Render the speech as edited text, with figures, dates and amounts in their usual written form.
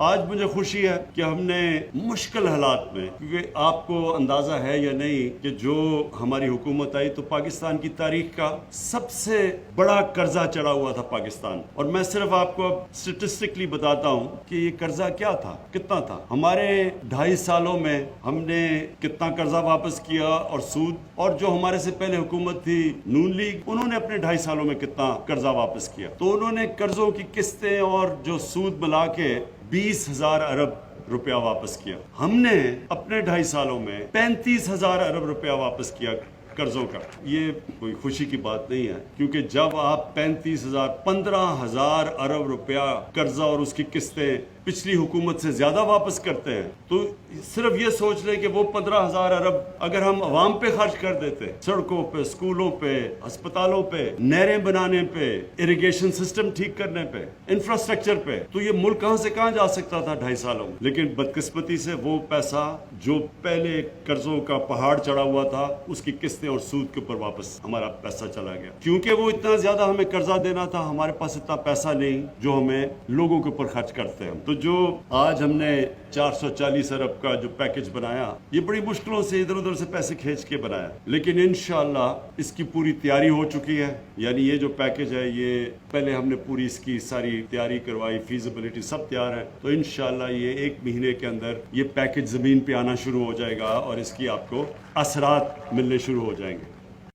آج مجھے خوشی ہے کہ ہم نے مشکل حالات میں، کیونکہ آپ کو اندازہ ہے یا نہیں کہ جو ہماری حکومت آئی تو پاکستان کی تاریخ کا سب سے بڑا قرضہ چڑھا ہوا تھا پاکستان، اور میں صرف آپ کو اب اسٹیٹسٹکلی بتاتا ہوں کہ یہ قرضہ کیا تھا، کتنا تھا۔ ہمارے 2.5 سالوں میں ہم نے کتنا قرضہ واپس کیا اور سود، اور جو ہمارے سے پہلے حکومت تھی نون لیگ، انہوں نے اپنے 2.5 سالوں میں کتنا قرضہ واپس کیا۔ تو انہوں نے قرضوں کی قسطیں اور جو سود ملا کے 20,000 ارب روپیہ واپس کیا۔ ہم نے اپنے 2.5 سالوں میں 35,000 ارب روپیہ واپس کیا قرضوں کا۔ یہ کوئی خوشی کی بات نہیں ہے، کیونکہ جب آپ 15,000 ارب روپیہ قرضہ اور اس کی قسطیں پچھلی حکومت سے زیادہ واپس کرتے ہیں، تو صرف یہ سوچ لیں کہ وہ 15,000 ارب اگر ہم عوام پہ خرچ کر دیتے، سڑکوں پہ، اسکولوں پہ، ہسپتالوں پہ، نہریں بنانے پہ، اریگیشن سسٹم ٹھیک کرنے پہ، انفراسٹرکچر پہ، تو یہ ملک کہاں سے کہاں جا سکتا تھا 2.5 سالوں میں۔ لیکن بدقسمتی سے وہ پیسہ جو پہلے قرضوں کا پہاڑ چڑھا ہوا تھا، اس کی قسطیں اور سود کے اوپر واپس ہمارا پیسہ چلا گیا، کیونکہ وہ اتنا زیادہ ہمیں قرضہ دینا تھا، ہمارے پاس اتنا پیسہ نہیں جو ہمیں لوگوں کے اوپر خرچ کرتے ہیں۔ تو جو آج ہم نے 440 ارب کا جو پیکج بنایا، یہ بڑی مشکلوں سے ادھر ادھر سے پیسے کھینچ کے بنایا، لیکن انشاءاللہ اس کی پوری تیاری ہو چکی ہے۔ یعنی یہ جو پیکج ہے، یہ پہلے ہم نے پوری اس کی ساری تیاری کروائی، فیزیبلٹی سب تیار ہے، تو انشاءاللہ یہ 1 مہینے کے اندر یہ پیکج زمین پہ آنا شروع ہو جائے گا اور اس کی آپ کو اثرات ملنے شروع ہو جائیں گے۔